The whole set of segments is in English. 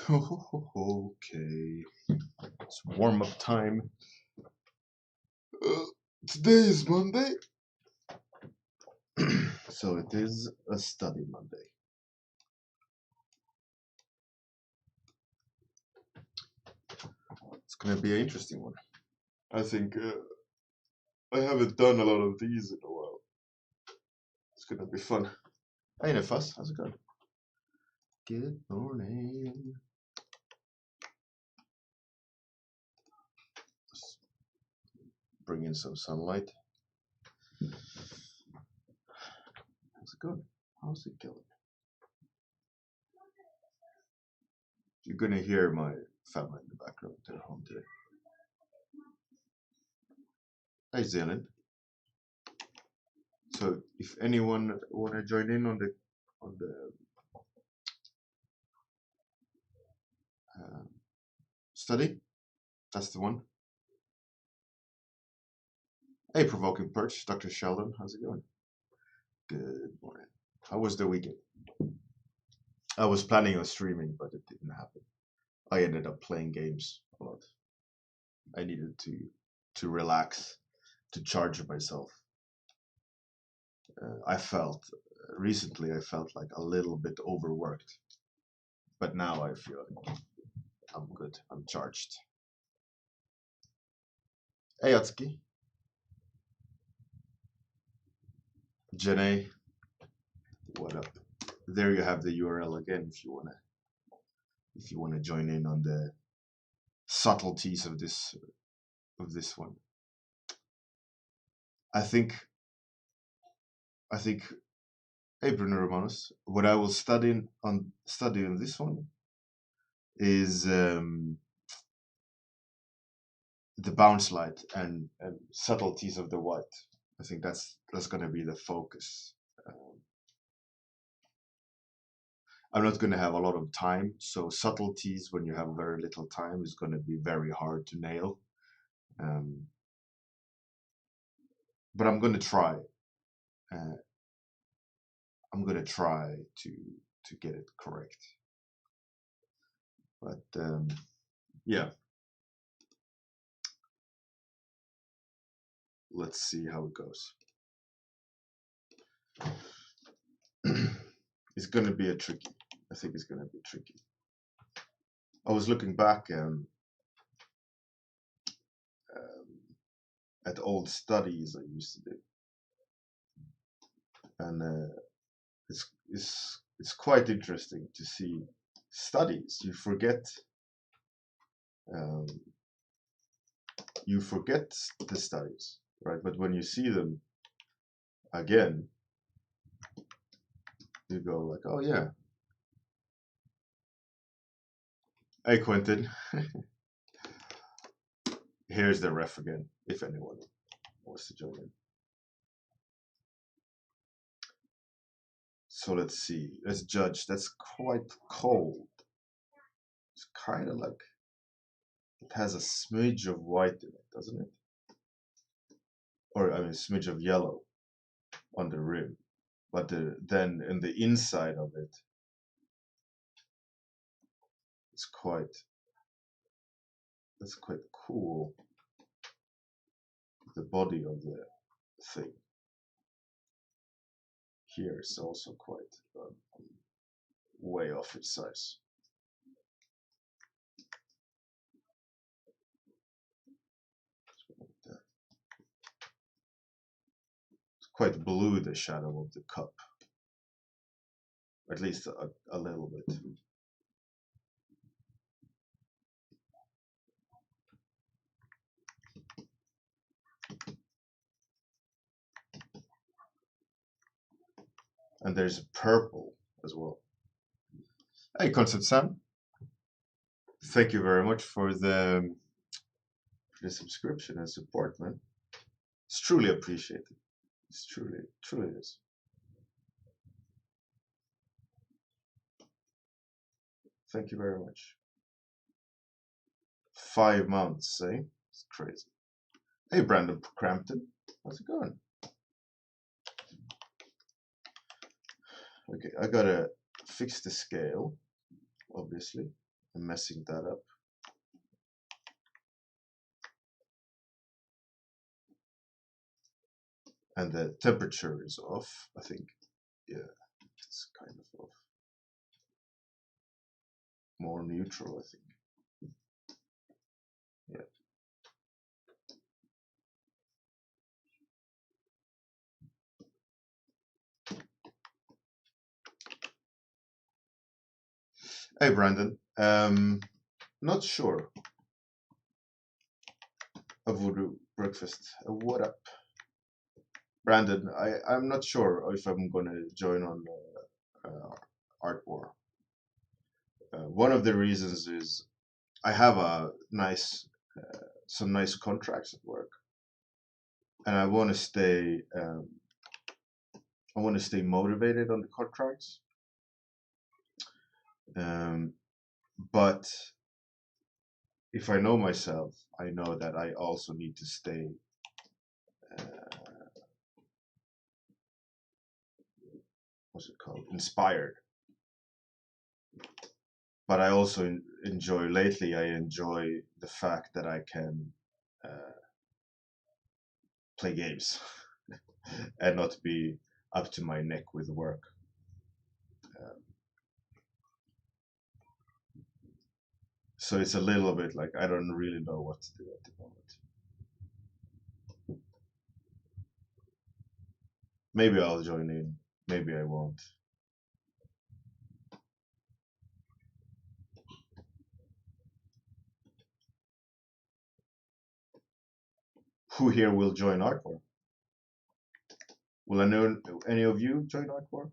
Okay, it's warm up time. Today is Monday, so it is a study Monday. It's gonna be an interesting one. I think I haven't done a lot of these in a while. It's gonna be fun. Hey, Nefas, how's it going? Good morning. Just bring in some sunlight. How's it going? How's it going? You're gonna hear my family in the background. They're home today. Hey, Zealand. So, if anyone wanna join in on the study, that's the one. Hey, Provoking Perch, Dr. Sheldon, how's it going? Good morning. How was the weekend? I was planning on streaming, but it didn't happen. I ended up playing games a lot. I needed to relax, to charge myself. Recently I felt like a little bit overworked, but now I feel like I'm good. I'm charged. Hey, Atsuki. Janae, what up? There you have the URL again if you wanna join in on the subtleties of this one. I think hey, Bruno Romanos, what I will study on this one is the bounce light and subtleties of the white. I think that's going to be the focus. I'm not going to have a lot of time, so subtleties when you have very little time is going to be very hard to nail. But I'm going to try. I'm going to try to get it correct. But yeah, let's see how it goes. It's going to be I think it's going to be tricky. I was looking back at old studies I used to do, and it's quite interesting to see studies. You forget the studies, right? But when you see them again, you go like, oh yeah. Hey, Quentin. Here's the ref again, if anyone wants to join in. So let's see. Let's judge. That's quite cold. It's kind of like it has a smidge of white in it, doesn't it? Or I mean, a smidge of yellow on the rim. But then in the inside of it, that's quite cool. The body of the thing here is also quite way off its size. It's quite blue, the shadow of the cup, at least a little bit. And there's purple as well. Hey, Concept Sam. Thank you very much for the subscription and support, man. It's truly appreciated. It's truly is. Thank you very much. 5 months, eh? It's crazy. Hey, Brandon Crampton. How's it going? Okay, I gotta fix the scale, obviously. I'm messing that up. And the temperature is off, I think. Yeah, it's kind of off. More neutral, I think. Yeah. Hey, Brandon. Not sure. A voodoo breakfast. What up? Brandon, I'm not sure if I'm gonna join on Art War. One of the reasons is I have a nice, some nice contracts at work, and I want to stay. I want to stay motivated on the contracts. But if I know myself, I know that I also need to stay. What's it called? Inspired. But I also enjoy. Lately, I enjoy the fact that I can play games and not be up to my neck with work. So it's a little bit like I don't really know what to do at the moment. Maybe I'll join in, maybe I won't. Who here will join Artwork? Will any of you join Artwork?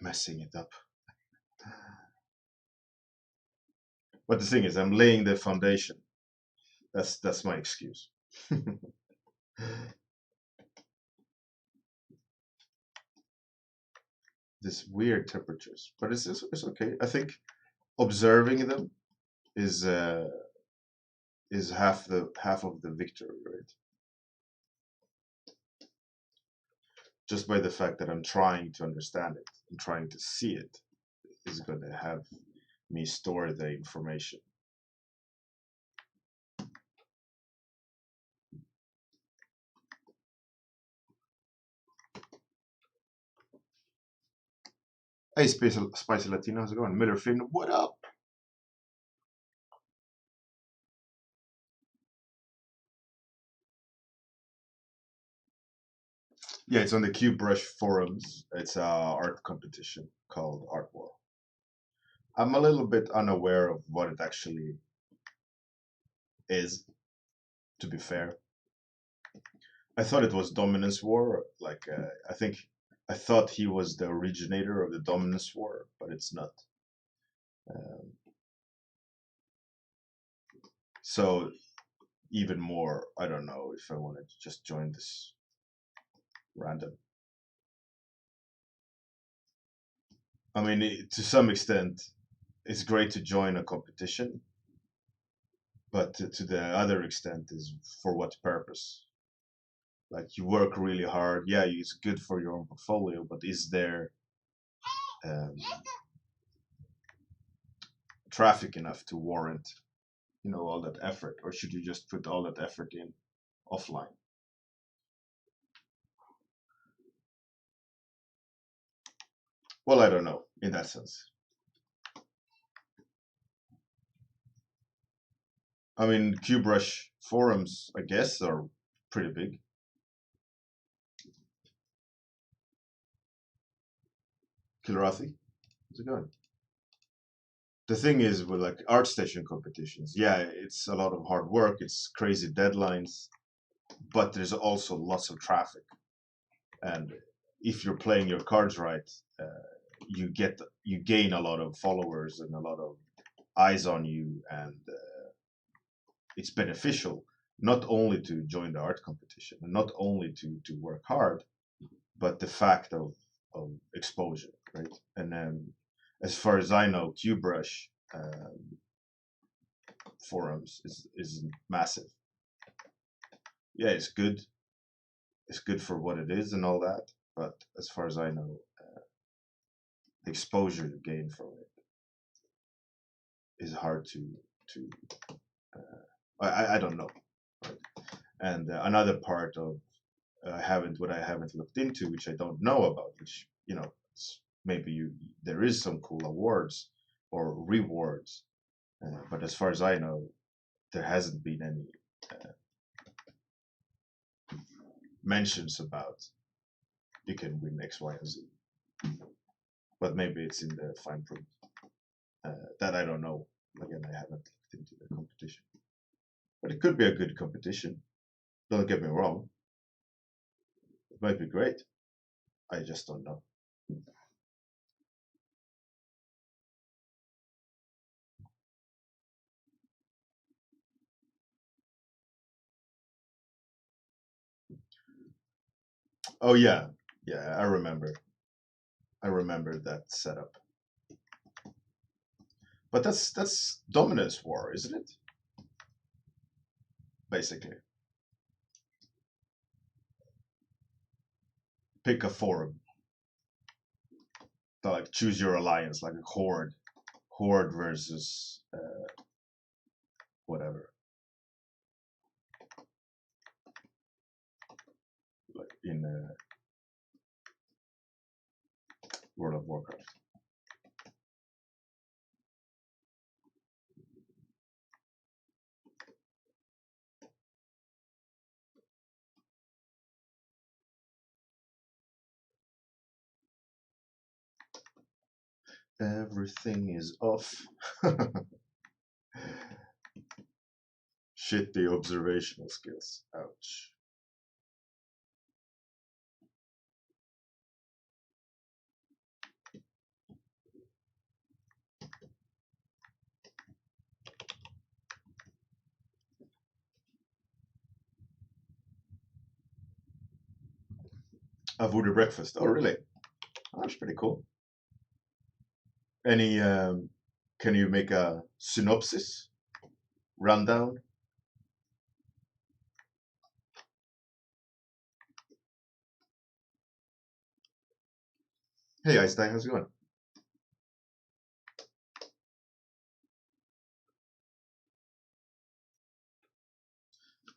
Messing it up. But the thing is, I'm laying the foundation. That's my excuse. This weird temperatures, but it's okay. I think observing them is half of the victory, right? Just by the fact that I'm trying to understand it and trying to see it is going to have me store the information. Hey, Spicy Latino, how's it going? Miller Finn, what up? Yeah, it's on the QBrush forums. It's a art competition called Art War. I'm a little bit unaware of what it actually is, to be fair. I thought it was Dominance War. Like, I thought he was the originator of the Dominance War, but it's not. So even more, I don't know if I wanted to just join this random. I mean, to some extent, it's great to join a competition, but to the other extent is for what purpose? Like you work really hard, yeah, it's good for your own portfolio, but is there um, traffic enough to warrant, all that effort, or should you just put all that effort in offline? Well, I don't know in that sense. I mean, QBrush forums, I guess, are pretty big. Kilrathi, how's it going? The thing is with like ArtStation competitions, yeah, it's a lot of hard work, it's crazy deadlines, but there's also lots of traffic. And if you're playing your cards right, you gain a lot of followers and a lot of eyes on you, and it's beneficial not only to join the art competition and not only to work hard, but the fact of exposure, right? And as far as I know, QBrush forums is massive. Yeah, it's good. It's good for what it is and all that. But as far as I know, the exposure you gain from it is hard to. I don't know. Right? And another part of what I haven't looked into, which I don't know about, which maybe there is some cool awards or rewards, but as far as I know, there hasn't been any mentions about you can win X, Y, and Z. But maybe it's in the fine print. That I don't know. Again, I haven't looked into the competition, but it could be a good competition. Don't get me wrong. It might be great. I just don't know. Oh yeah, yeah, I remember. I remember that setup. But that's Dominance War, isn't it? Basically, pick a forum. Like choose your alliance, like a horde versus whatever, like in World of Warcraft. Everything is off. Shit, the observational skills. Ouch. A voodoo breakfast. Oh, really? Oh, that's pretty cool. Any? Can you make a synopsis, rundown? Hey, Einstein, how's it going?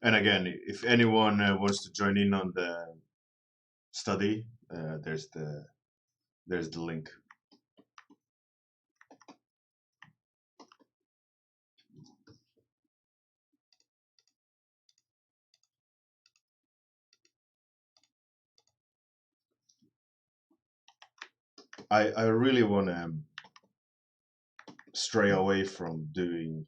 And again, if anyone wants to join in on the study, there's the link. I really want to stray away from doing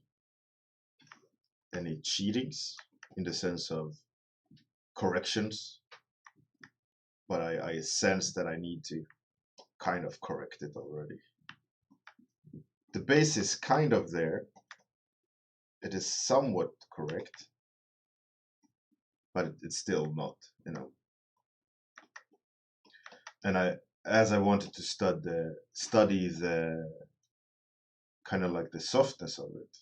any cheatings in the sense of corrections, but I sense that I need to kind of correct it already. The base is kind of there. It is somewhat correct, but it's still not, And as I wanted to study the kind of like the softness of it,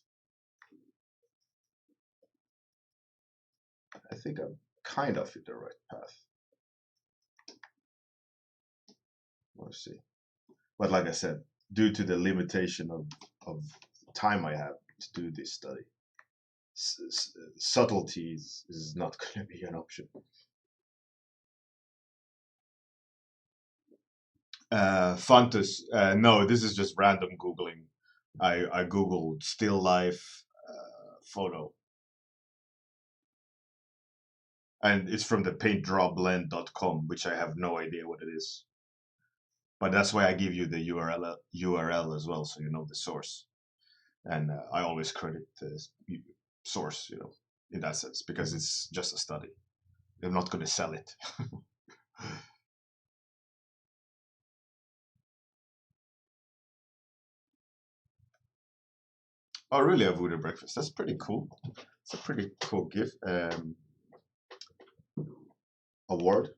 I think I'm kind of in the right path. We'll see. But like I said, due to the limitation of time I have to do this study, subtlety is not going to be an option. Fantas, no, this is just random Googling. I Googled still life photo. And it's from the paintdrawblend.com, which I have no idea what it is. But that's why I give you the URL as well, so you know the source. And I always credit the source, in that sense, because it's just a study. I'm not going to sell it. Oh, really? A voodoo breakfast? That's pretty cool. It's a pretty cool gift. Award.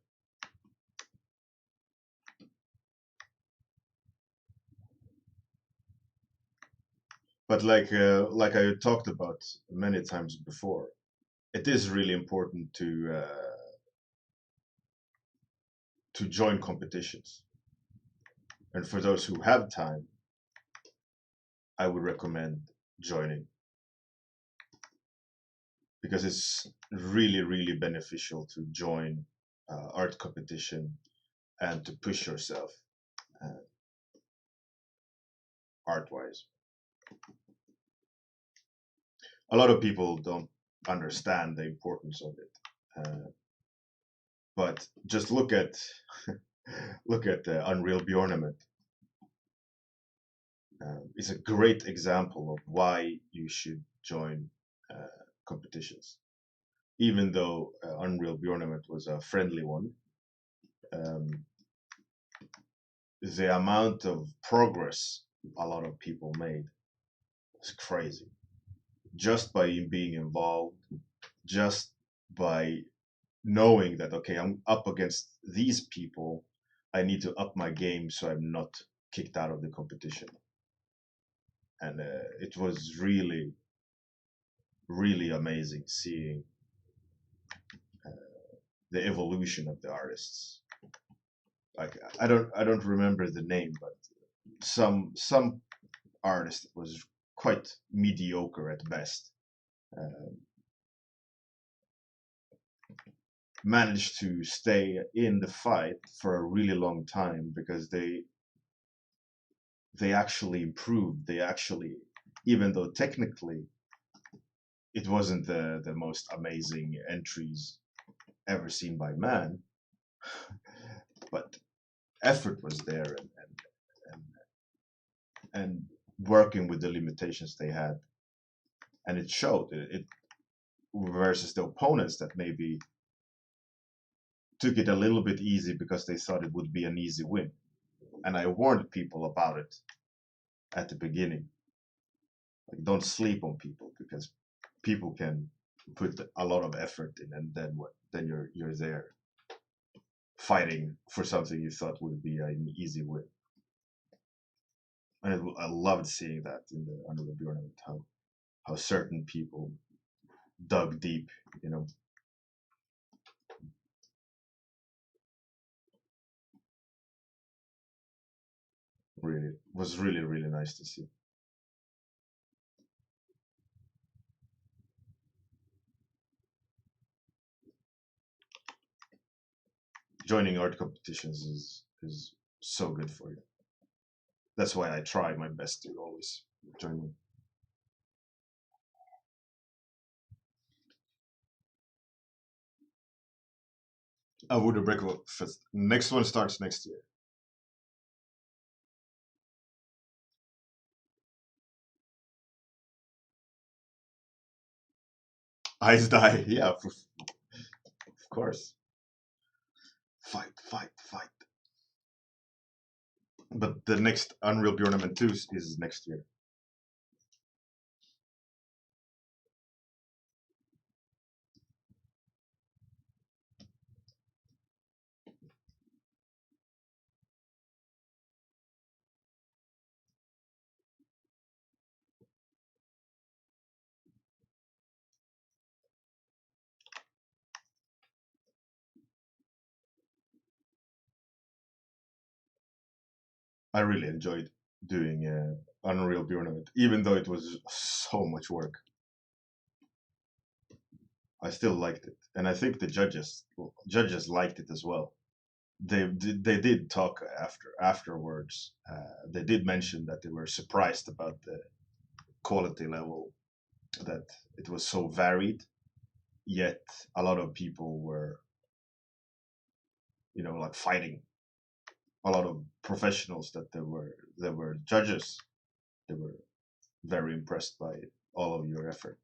But like I talked about many times before, it is really important to join competitions. And for those who have time, I would recommend joining because it's really, really beneficial to join art competition and to push yourself uh, art-wise. A lot of people don't understand the importance of it, but just look at look at the Unreal Bjornament. It's a great example of why you should join competitions. Even though Unreal Bjornament was a friendly one, um, the amount of progress a lot of people made is crazy. Just by being involved, just by knowing that, okay, I'm up against these people, I need to up my game so I'm not kicked out of the competition. And it was really, really amazing seeing the evolution of the artists. Like I don't remember the name, but some artist was quite mediocre at best. Uh, Managed to stay in the fight for a really long time because they actually improved. They actually, even though technically it wasn't the most amazing entries ever seen by man, but effort was there and, and working with the limitations they had, and it showed. It versus the opponents that maybe took it a little bit easy because they thought it would be an easy win. And I warned people about it at the beginning. Like, don't sleep on people because people can put a lot of effort in, and then what? Then you're there fighting for something you thought would be an easy win. And I loved seeing that in the Unreal Bjornament, how certain people dug deep, you know. Really was really, really nice to see. Joining art competitions is so good for you. That's why I try my best to always join them. I would have breakfast. Next one starts next year. Eyes die. Yeah, of course. Fight, fight, fight. But the next Unreal Bjornament 2 is next year. I really enjoyed doing Unreal Bjornament, even though it was so much work. I still liked it, and I think the judges liked it as well. They did talk afterwards. They did mention that they were surprised about the quality level, that it was so varied. Yet a lot of people were, like fighting. A lot of professionals that were judges. They were very impressed by all of your effort,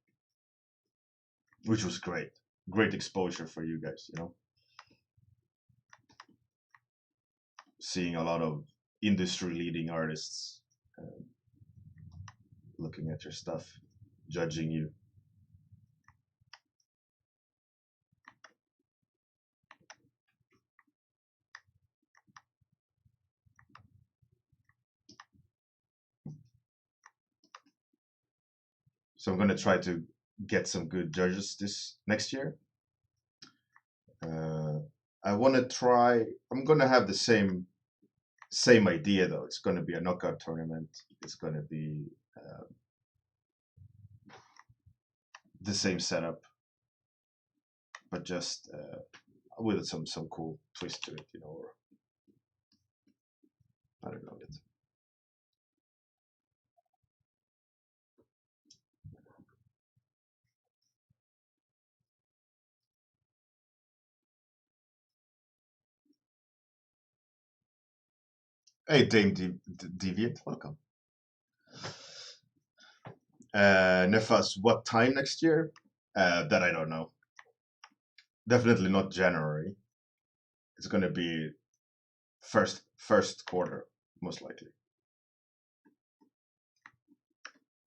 which was great. Great exposure for you guys. Seeing a lot of industry leading artists looking at your stuff, judging you. So I'm gonna try to get some good judges this next year. I want to try. I'm gonna have the same idea though. It's gonna be a knockout tournament. It's gonna be the same setup, but just with some cool twist to it, you know. Or I don't know yet. Hey, Dame Deviant, welcome. Nefas, what time next year? That I don't know. Definitely not January. It's gonna be first quarter, most likely.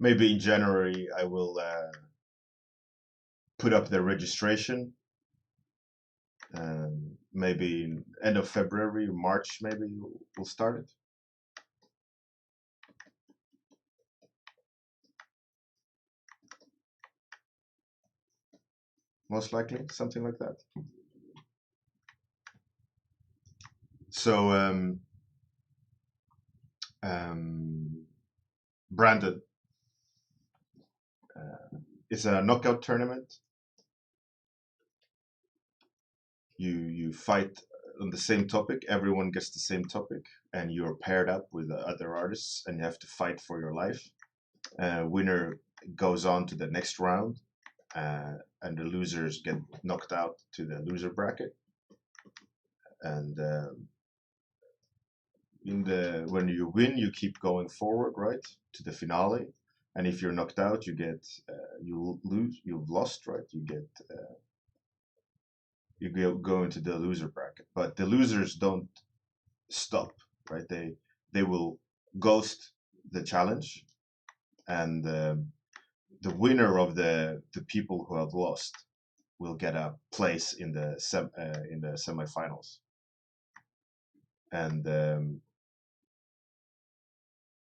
Maybe in January I will put up the registration. Maybe end of February, March, maybe we'll start it. Most likely, something like that. So, Brandon, it's a knockout tournament. You fight on the same topic. Everyone gets the same topic, and you're paired up with other artists, and you have to fight for your life. Winner goes on to the next round, and the losers get knocked out to the loser bracket. And when you win, you keep going forward, right, to the finale. And if you're knocked out, you get you lose. You've lost, right? You go into the loser bracket. But the losers don't stop, right? They will ghost the challenge, and the winner of the people who have lost will get a place in the semifinals. And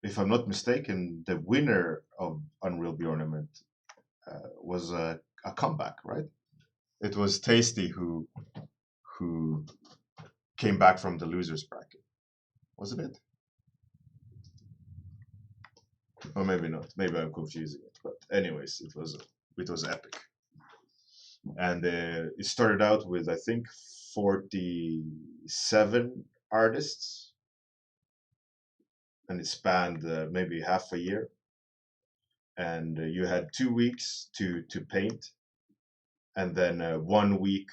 if I'm not mistaken, the winner of Unreal Bjornament was a comeback, right? It was Tasty who came back from the losers bracket, wasn't it? Or maybe not. Maybe I'm confusing it. But anyways, it was epic. And it started out with I think 47 artists, and it spanned maybe half a year. And you had 2 weeks to paint, and then 1 week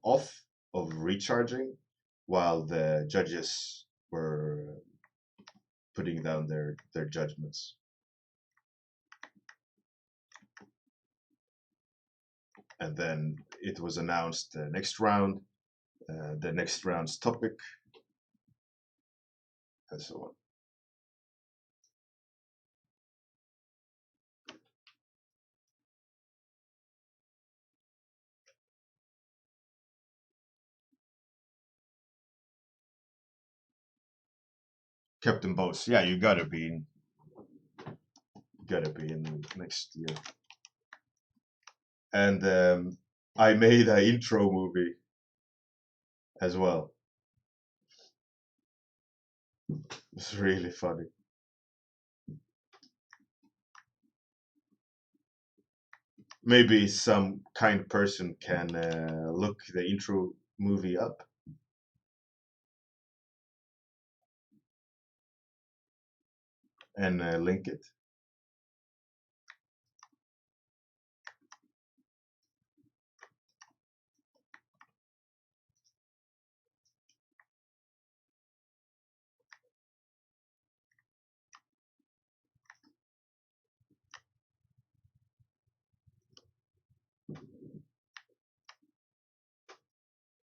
off of recharging, while the judges were putting down their judgments. And then it was announced the next round's topic, and so on. Captain Boss, yeah, you gotta be in next year. And I made an intro movie as well. It's really funny. Maybe some kind person can look the intro movie up. And link it.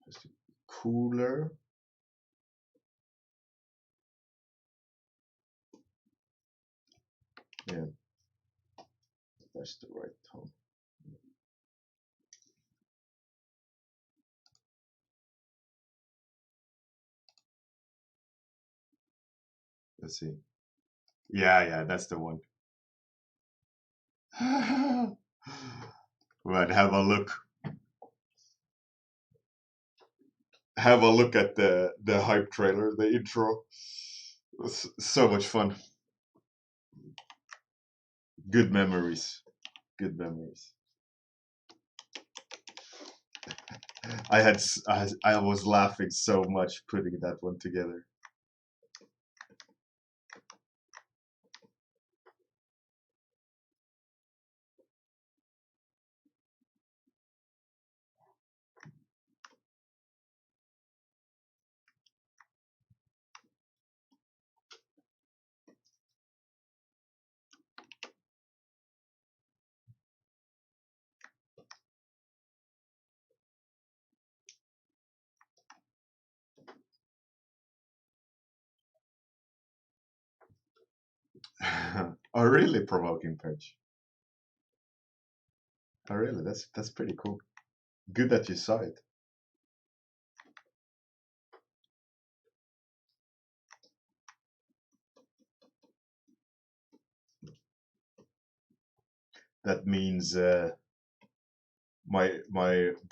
Just cooler. Yeah, that's the right tone. Let's see. Yeah, that's the one. Right, have a look. Have a look at the hype trailer, the intro. It's so much fun. Good memories. Good memories. I was laughing so much putting that one together. Oh, really provoking pitch. Oh, really? That's pretty cool. Good that you saw it. That means the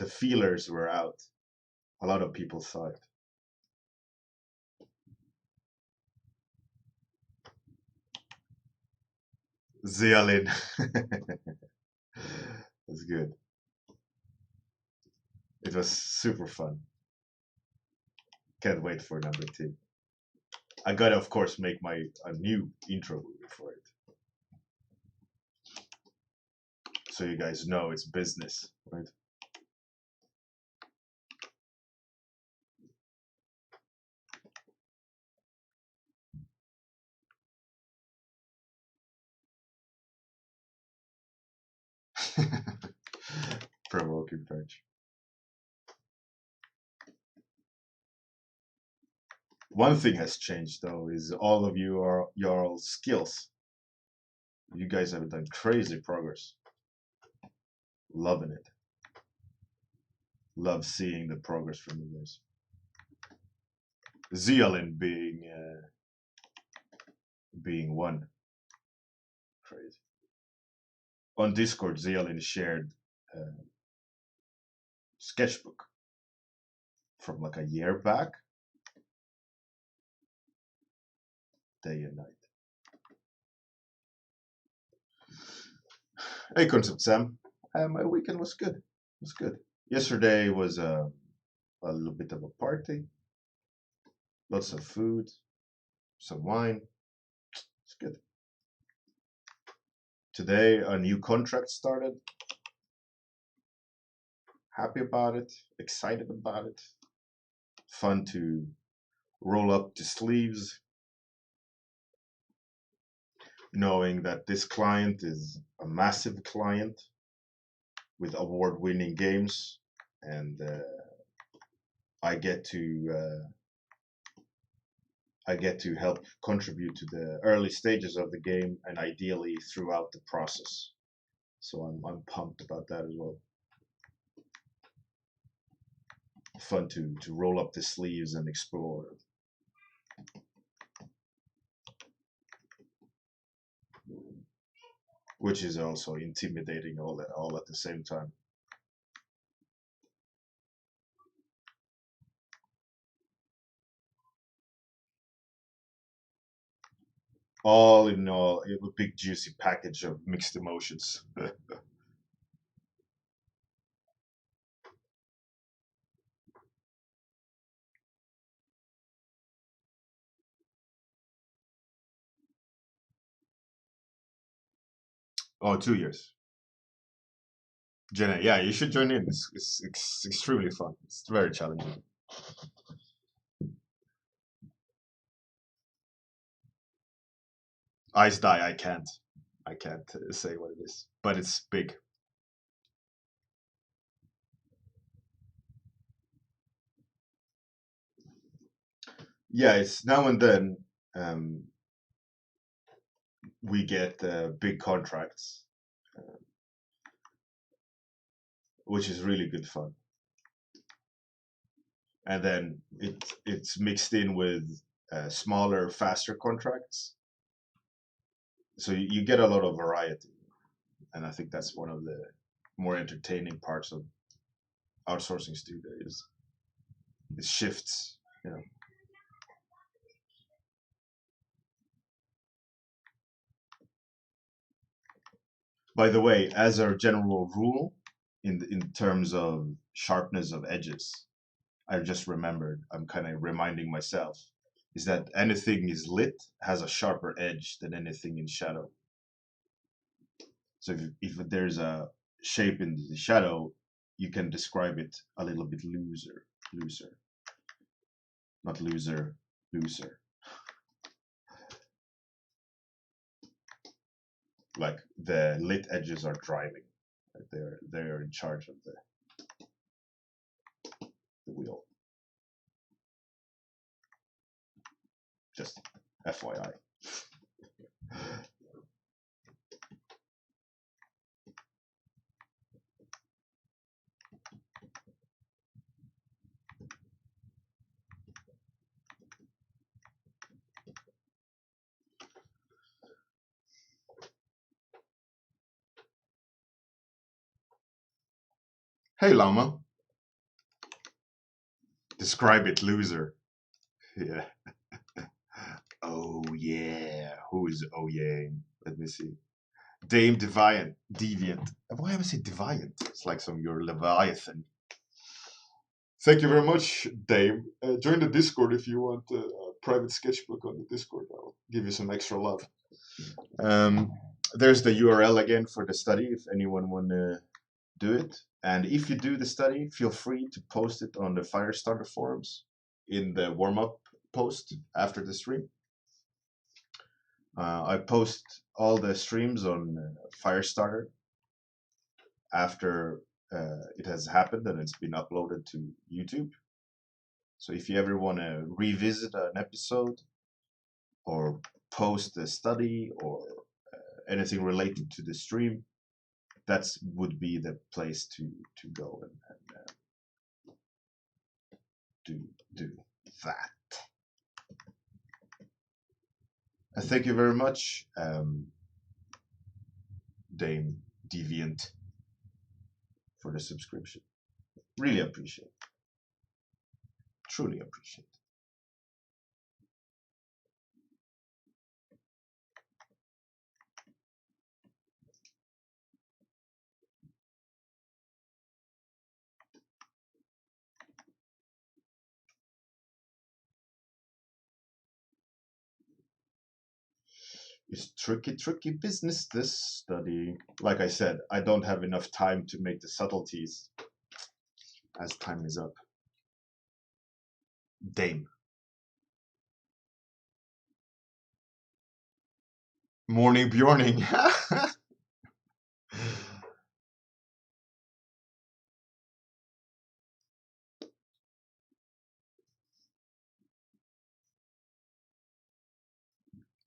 feelers were out. A lot of people saw it. Zeolin. That's good. It was super fun. Can't wait for number two. I gotta, of course, make a new intro movie for it, so you guys know it's business, right? Provoking punch. One thing has changed though is all of your skills. You guys have done crazy progress. Loving it. Love seeing the progress from you guys. Zeolin being one. Crazy. On Discord, Zeolin shared a sketchbook from like a year back, day and night. Hey, Concept Sam. My weekend was good. It was good. Yesterday was a little bit of a party. Lots of food, some wine. It's good. Today, a new contract started. Happy about it. Excited about it. Fun to roll up the sleeves, knowing that this client is a massive client with award-winning games, and I get to help contribute to the early stages of the game and ideally throughout the process. So I'm pumped about that as well. Fun to roll up the sleeves and explore. Which is also intimidating all at the same time. All in all, a big juicy package of mixed emotions. Oh, 2 years. Jenna, yeah, you should join in. It's extremely fun. It's very challenging. Ice Die, I can't. I can't say what it is, but it's big. Yeah, it's now and then um, we get big contracts, uh, which is really good fun. And then it's mixed in with smaller, faster contracts, so you get a lot of variety. And I think that's one of the more entertaining parts of outsourcing studio is it shifts, you know. By the way, as a general rule, in terms of sharpness of edges, I just remembered, I'm kind of reminding myself, is that anything is lit has a sharper edge than anything in shadow. So if there's a shape in the shadow, you can describe it a little bit looser, not looser. Like the lit edges are driving, right? They're in charge of the wheel. Just FYI. Hey Llama. Describe it, loser. Yeah. Oh yeah. Who is oh yeah? Let me see. Dame Deviant. Why am I saying Deviant? It's like your Leviathan. Thank you very much, Dame. Join the Discord if you want a private sketchbook on the Discord. I'll give you some extra love. There's the URL again for the study if anyone want to do it. And if you do the study, feel free to post it on the Firestarter forums in the warm-up post after the stream. I post all the streams on Firestarter after it has happened and it's been uploaded to YouTube. So if you ever want to revisit an episode or post a study or anything related to the stream, that would be the place to go and do that. Thank you very much, Dame Deviant, for the subscription. Really appreciate it. Truly appreciate it. It's tricky business, this study. Like I said, I don't have enough time to make the subtleties as time is up. Dame. Morning Bjorning.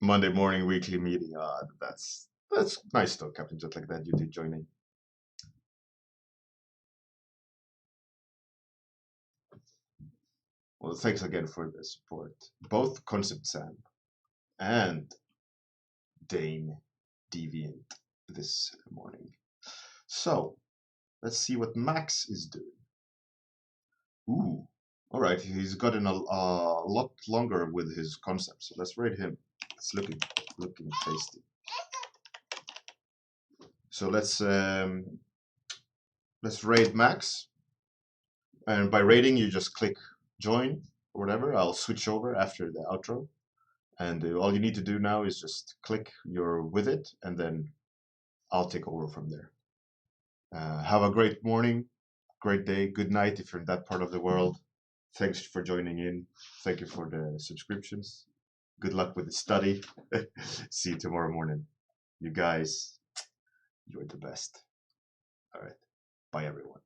Monday morning weekly meeting. That's nice though, Captain. Just like that, you did join in. Well, thanks again for the support. Both Concept Sam and Dame Deviant this morning. So, let's see what Max is doing. Ooh, all right. He's gotten a lot longer with his concept. So let's rate him. It's looking tasty. So let's rate Max. And by rating, you just click join or whatever. I'll switch over after the outro. And all you need to do now is just click you're with it, and then I'll take over from there. Have a great morning, great day, good night if you're in that part of the world. Thanks for joining in. Thank you for the subscriptions. Good luck with the study. See you tomorrow morning. You guys, you're the best. All right. Bye, everyone.